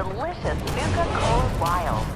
delicious Nuka Wild.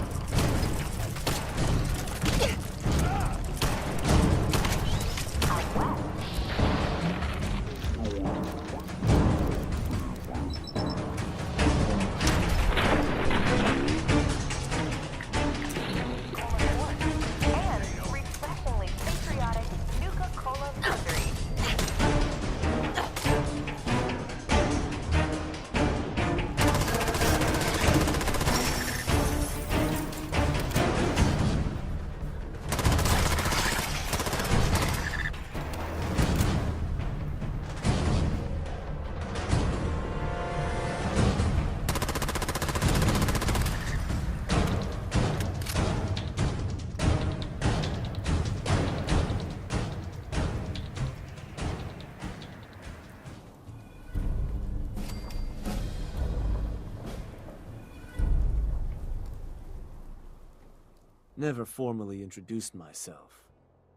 Never formally introduced myself.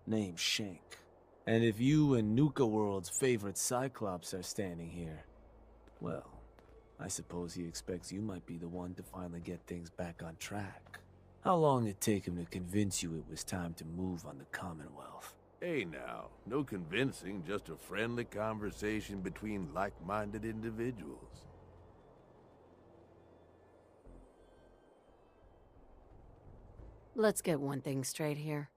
Name's Shank. And if you and Nuka World's favorite Cyclops are standing here, well, I suppose he expects you might be the one to finally get things back on track. How long did it take him to convince you it was time to move on the Commonwealth? Hey now, no convincing, just a friendly conversation between like-minded individuals. Let's get one thing straight here.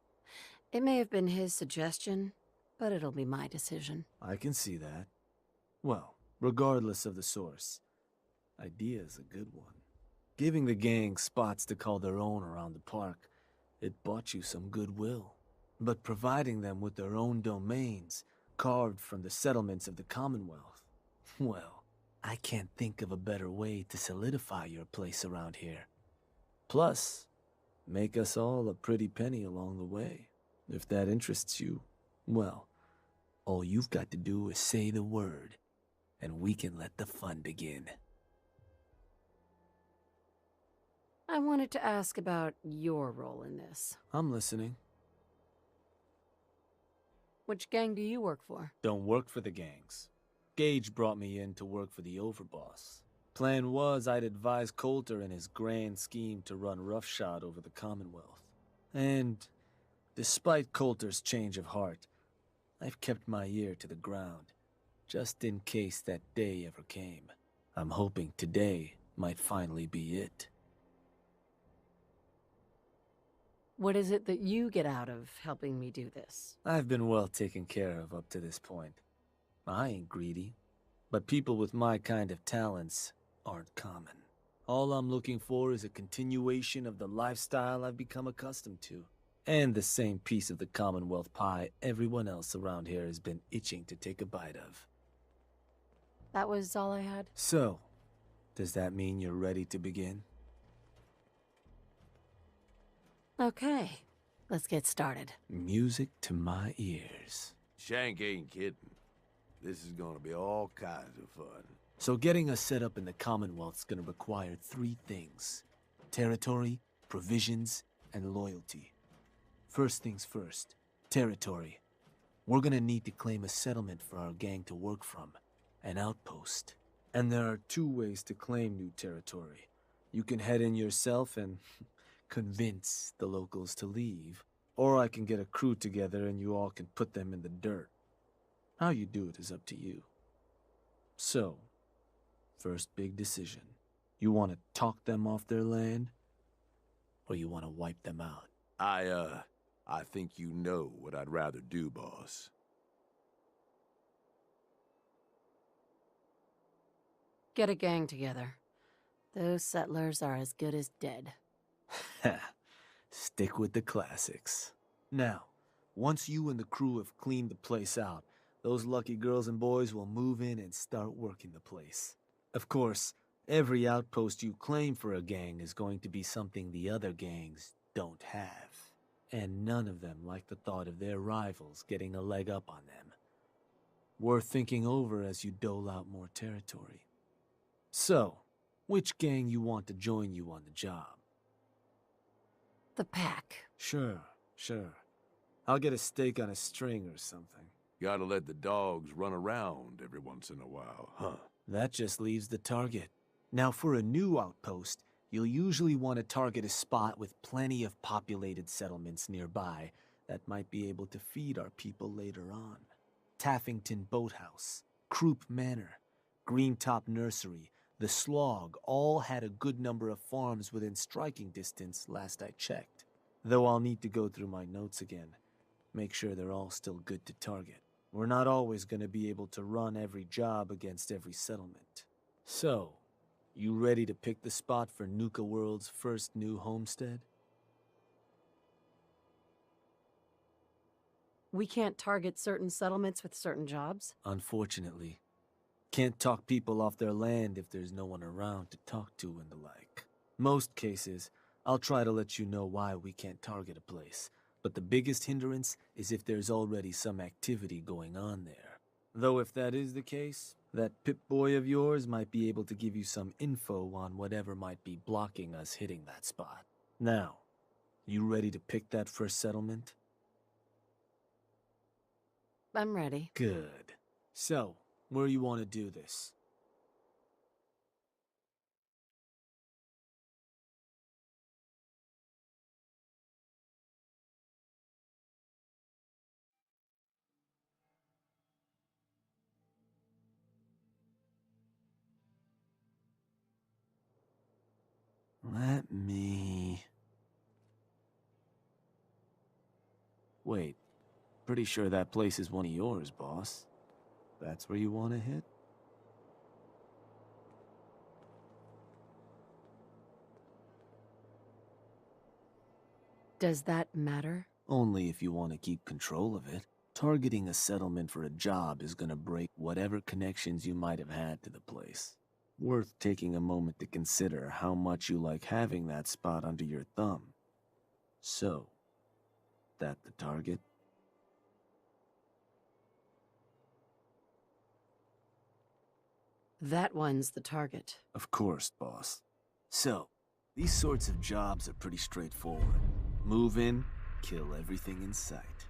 It may have been his suggestion, but it'll be my decision. I can see that. Well, regardless of the source, idea's a good one. Giving the gang spots to call their own around the park, it bought you some goodwill. But providing them with their own domains, carved from the settlements of the Commonwealth, well, I can't think of a better way to solidify your place around here. Plus, make us all a pretty penny along the way. If that interests you, well, all you've got to do is say the word, and we can let the fun begin. I wanted to ask about your role in this. I'm listening. Which gang do you work for? Don't work for the gangs. Gage brought me in to work for the overboss. Plan was I'd advise Coulter in his grand scheme to run roughshod over the Commonwealth. And despite Coulter's change of heart, I've kept my ear to the ground, just in case that day ever came. I'm hoping today might finally be it. What is it that you get out of helping me do this? I've been well taken care of up to this point. I ain't greedy, but people with my kind of talents aren't common. All I'm looking for is a continuation of the lifestyle I've become accustomed to, and the same piece of the Commonwealth pie everyone else around here has been itching to take a bite of. That was all I had? So, does that mean you're ready to begin? Okay, let's get started. Music to my ears. Shank ain't kidding. This is gonna be all kinds of fun. So getting us set up in the Commonwealth's gonna require 3 things: territory, provisions, and loyalty. First things first, territory. We're gonna need to claim a settlement for our gang to work from, an outpost. And there are 2 ways to claim new territory. You can head in yourself and convince the locals to leave, or I can get a crew together and you all can put them in the dirt. How you do it is up to you. So, first big decision. You want to talk them off their land, or you want to wipe them out? I think you know what I'd rather do, boss. Get a gang together. Those settlers are as good as dead. Stick with the classics. Now, once you and the crew have cleaned the place out, those lucky girls and boys will move in and start working the place. Of course, every outpost you claim for a gang is going to be something the other gangs don't have. And none of them like the thought of their rivals getting a leg up on them. Worth thinking over as you dole out more territory. So, which gang you want to join you on the job? The pack. Sure. I'll get a steak on a string or something. Gotta let the dogs run around every once in a while, huh? That just leaves the target. Now for a new outpost, You'll usually want to target a spot with plenty of populated settlements nearby that might be able to feed our people later on. Taffington Boathouse, Croup Manor, Greentop Nursery, the Slog all had a good number of farms within striking distance last I checked. Though I'll need to go through my notes again, make sure they're all still good to target. We're not always going to be able to run every job against every settlement. So, you ready to pick the spot for Nuka World's first new homestead? We can't target certain settlements with certain jobs? Unfortunately. Can't talk people off their land if there's no one around to talk to and the like. Most cases, I'll try to let you know why we can't target a place, but the biggest hindrance is if there's already some activity going on there. Though if that is the case, that Pip-Boy of yours might be able to give you some info on whatever might be blocking us hitting that spot. Now, you ready to pick that first settlement? I'm ready. Good. So, where you want to do this? Let me... Wait, pretty sure that place is one of yours, boss. That's where you want to hit? Does that matter? Only if you want to keep control of it. Targeting a settlement for a job is gonna break whatever connections you might have had to the place. Worth taking a moment to consider how much you like having that spot under your thumb. So, that the target? That one's the target. Of course, boss. So, these sorts of jobs are pretty straightforward. Move in, kill everything in sight.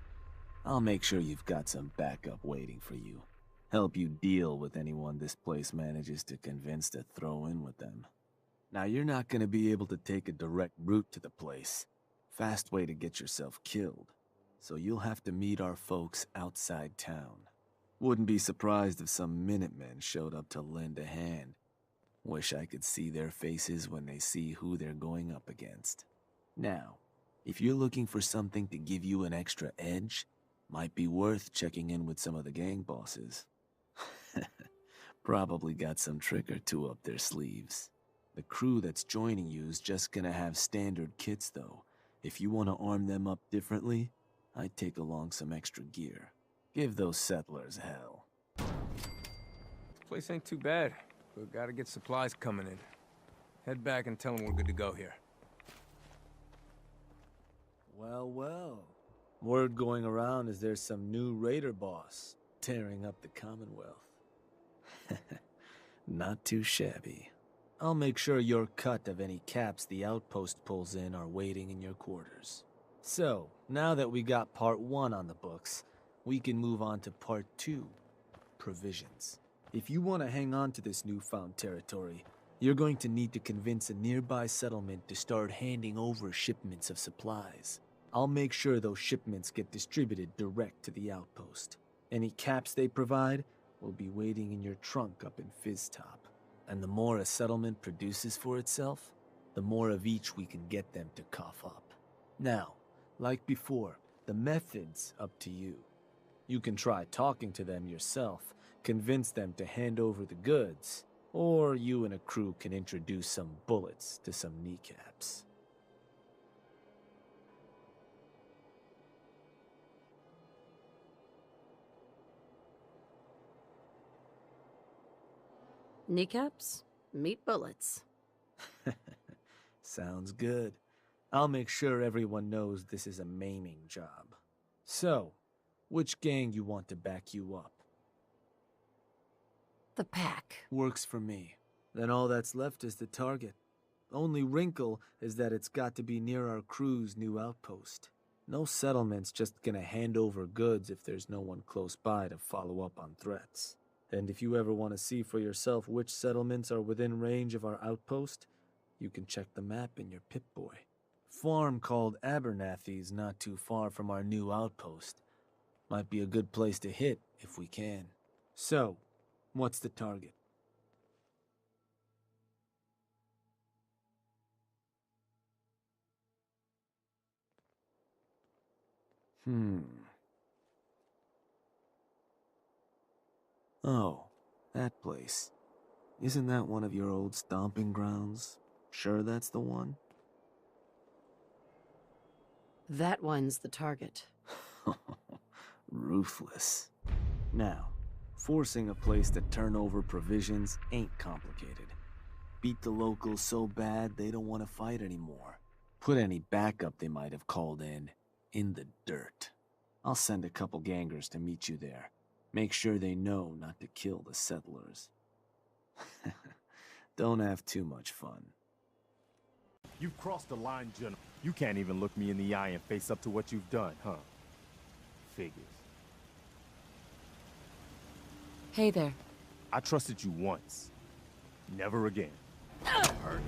I'll make sure you've got some backup waiting for you. Help you deal with anyone this place manages to convince to throw in with them. Now, you're not gonna be able to take a direct route to the place. Fast way to get yourself killed. So you'll have to meet our folks outside town. Wouldn't be surprised if some Minutemen showed up to lend a hand. Wish I could see their faces when they see who they're going up against. Now, if you're looking for something to give you an extra edge, might be worth checking in with some of the gang bosses. Probably got some trick or two up their sleeves. The crew that's joining you is just gonna have standard kits though. If you want to arm them up differently, I'd take along some extra gear. Give those settlers hell. This place ain't too bad. But gotta get supplies coming in. Head back and tell them we're good to go here. Well, well. Word going around is there's some new raider boss tearing up the Commonwealth. Not too shabby. I'll make sure your cut of any caps the outpost pulls in are waiting in your quarters. So, now that we got part 1 on the books, we can move on to part 2, provisions. If you want to hang on to this newfound territory, you're going to need to convince a nearby settlement to start handing over shipments of supplies. I'll make sure those shipments get distributed direct to the outpost. Any caps they provide will be waiting in your trunk up in Fizztop. And the more a settlement produces for itself, the more of each we can get them to cough up. Now, like before, the method's up to you. You can try talking to them yourself, convince them to hand over the goods, or you and a crew can introduce some bullets to some kneecaps. Kneecaps? Meat bullets. Sounds good. I'll make sure everyone knows this is a maiming job. So, which gang you want to back you up? The pack. Works for me. Then all that's left is the target. Only wrinkle is that it's got to be near our crew's new outpost. No settlement's just gonna hand over goods if there's no one close by to follow up on threats. And if you ever want to see for yourself which settlements are within range of our outpost, You can check the map in your Pip-Boy. Farm called Abernathy's not too far from our new outpost. Might be a good place to hit if we can. So, what's the target? Oh, that place. Isn't that one of your old stomping grounds? Sure that's the one? That one's the target. Ruthless. Now, forcing a place to turn over provisions ain't complicated. Beat the locals so bad they don't want to fight anymore. Put any backup they might have called in the dirt. I'll send a couple gangers to meet you there. Make sure they know not to kill the settlers. Don't have too much fun. You've crossed the line, General. You can't even look me in the eye and face up to what you've done, huh? Figures. Hey there. I trusted you once. Never again. Hurt.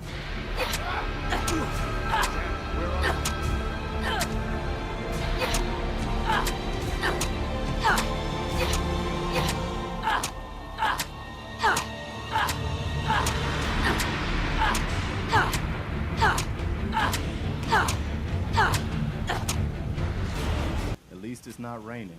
At least it's not raining.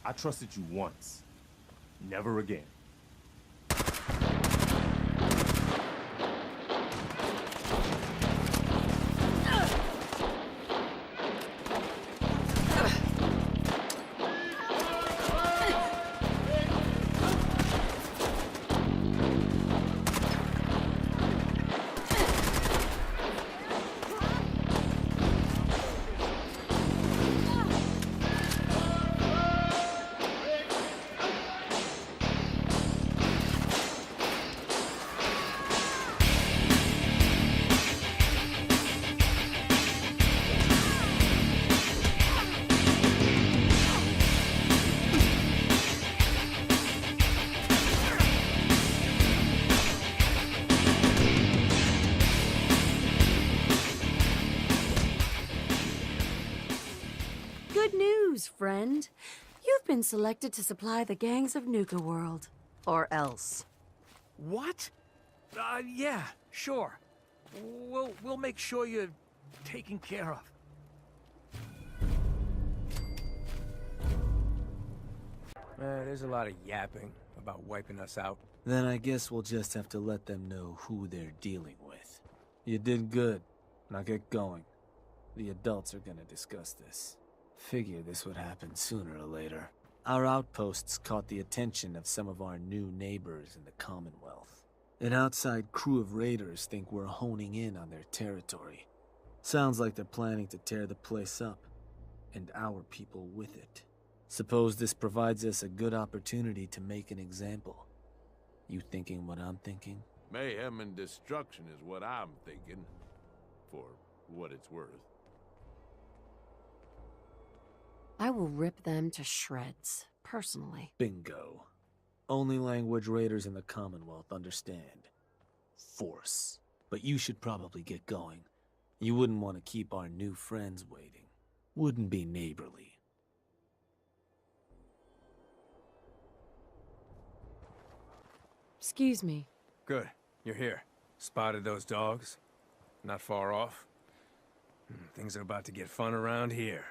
I trusted you once. Never again. Good news, friend. You've been selected to supply the gangs of Nuka World. Or else. What? Yeah, sure. We'll make sure you're taken care of. There's a lot of yapping about wiping us out. Then I guess we'll just have to let them know who they're dealing with. You did good. Now get going. The adults are gonna discuss this. Figure this would happen sooner or later. Our outposts caught the attention of some of our new neighbors in the Commonwealth. An outside crew of raiders think we're honing in on their territory. Sounds like they're planning to tear the place up, and our people with it. Suppose this provides us a good opportunity to make an example. You thinking what I'm thinking? Mayhem and destruction is what I'm thinking. For what it's worth. I will rip them to shreds, personally. Bingo. Only language raiders in the Commonwealth understand. Force. But you should probably get going. You wouldn't want to keep our new friends waiting. Wouldn't be neighborly. Excuse me. Good. You're here. Spotted those dogs? Not far off. Things are about to get fun around here.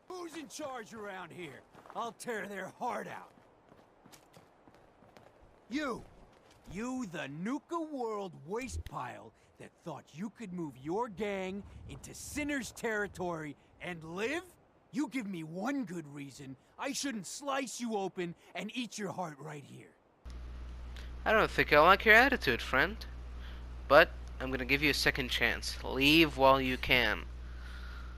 Who's in charge around here? I'll tear their heart out. You! You, the Nuka World waste pile that thought you could move your gang into Sinner's territory and live? You give me one good reason I shouldn't slice you open and eat your heart right here. I don't think I like your attitude, friend. But I'm gonna give you a second chance. Leave while you can.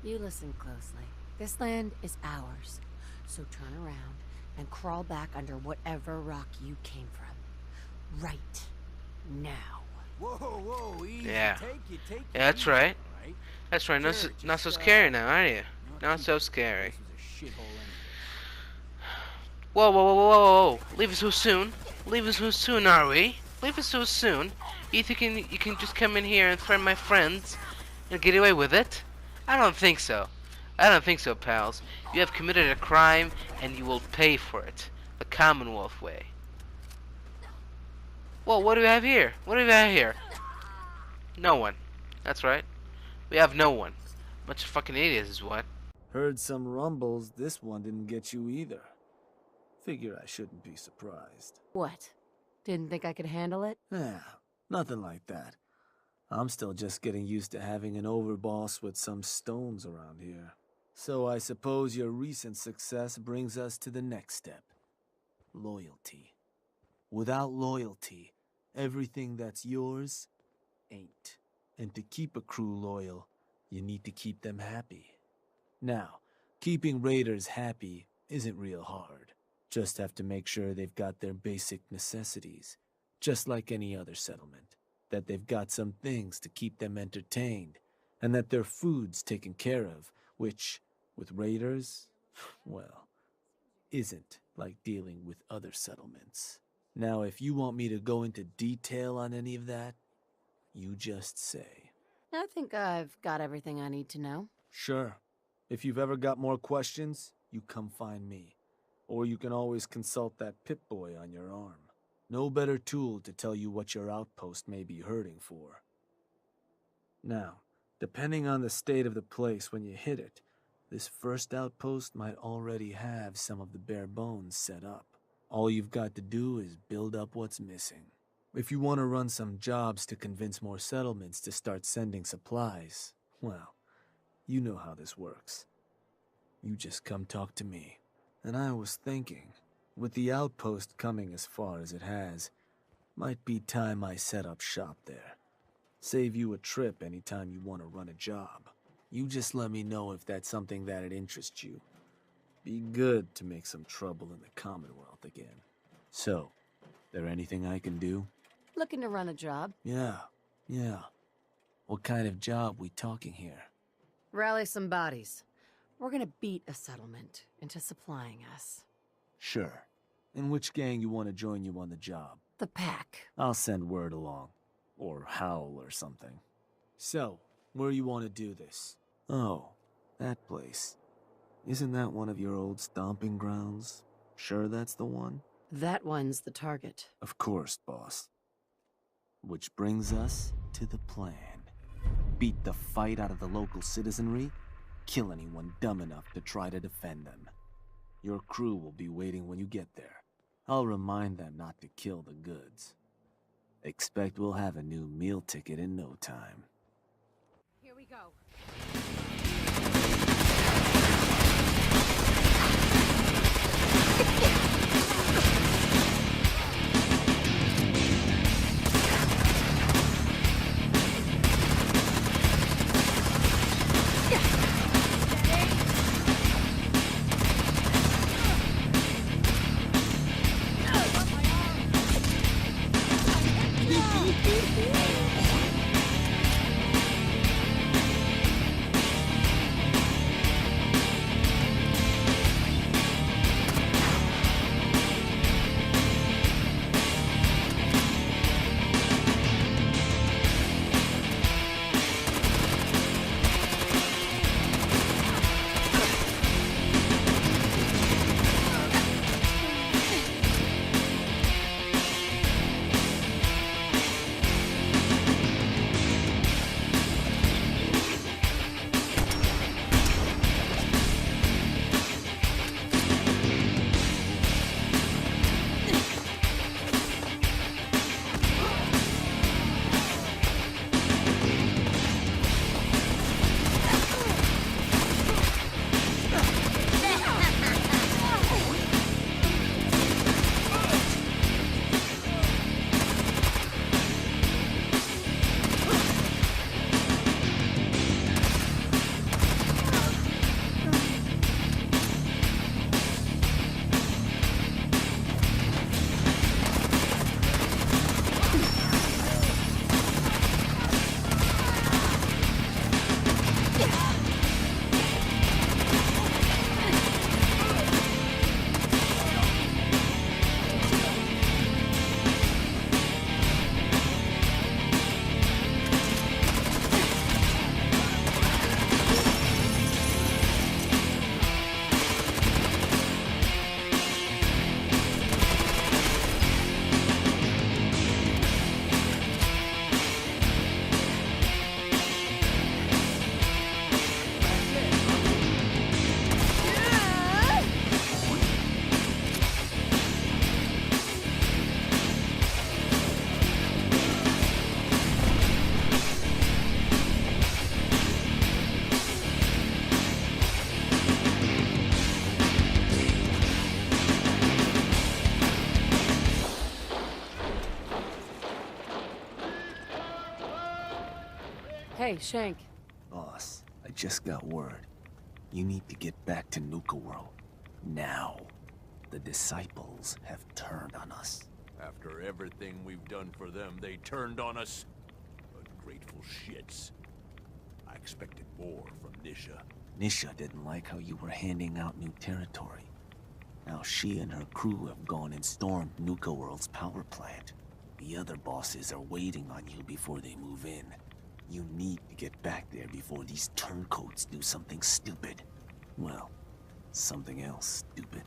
You listen closely. This land is ours. So turn around and crawl back under whatever rock you came from. Right now. Whoa, whoa, easy. Yeah. Take it. Yeah, that's easy, right. all right? That's right. Not Sure, not so just, scary now, are you? not Not too so bad. scary. This was a shithole anyway. Whoa. Leave us so soon. Leave us so soon, are we? Leave us so soon. You think you can just come in here and threaten my friends and get away with it? I don't think so. I don't think so, pals. You have committed a crime and you will pay for it. The Commonwealth way. Well, what do we have here? What do we have here? No one. That's right. We have no one. Bunch of fucking idiots is what. Heard some rumbles, this one didn't get you either. Figure I shouldn't be surprised. What? Didn't think I could handle it? Nothing like that. I'm still just getting used to having an overboss with some stones around here. So I suppose your recent success brings us to the next step. Loyalty. Without loyalty, everything that's yours ain't. And to keep a crew loyal, you need to keep them happy. Now, keeping raiders happy isn't real hard. Just have to make sure they've got their basic necessities, just like any other settlement. That they've got some things to keep them entertained, and that their food's taken care of, which, with raiders, well, isn't like dealing with other settlements. Now, if you want me to go into detail on any of that, you just say. I think I've got everything I need to know. Sure. If you've ever got more questions, you come find me. Or you can always consult that Pip-Boy on your arm. No better tool to tell you what your outpost may be hurting for. Now, depending on the state of the place when you hit it, this first outpost might already have some of the bare bones set up. All you've got to do is build up what's missing. If you want to run some jobs to convince more settlements to start sending supplies, well, you know how this works. You just come talk to me. And I was thinking, with the outpost coming as far as it has, might be time I set up shop there. Save you a trip anytime you want to run a job. You just let me know if that's something that'd interest you. Be good to make some trouble in the Commonwealth again. So, there anything I can do? Looking to run a job. Yeah. What kind of job we talking here? Rally some bodies. We're gonna beat a settlement into supplying us. Sure. And which gang you want to join you on the job? The pack. I'll send word along. Or howl or something. So, where you want to do this? Oh, that place. Isn't that one of your old stomping grounds? Sure that's the one? That one's the target. Of course, boss. Which brings us to the plan. Beat the fight out of the local citizenry, kill anyone dumb enough to try to defend them. Your crew will be waiting when you get there. I'll remind them not to kill the goods. Expect we'll have a new meal ticket in no time. Here we go. Hey, Shank. Boss, I just got word. You need to get back to Nuka World. Now. The Disciples have turned on us. After everything we've done for them, they turned on us. Ungrateful shits. I expected more from Nisha. Nisha didn't like how you were handing out new territory. Now she and her crew have gone and stormed Nuka World's power plant. The other bosses are waiting on you before they move in. You need to get back there before these turncoats do something stupid. Well, something else stupid.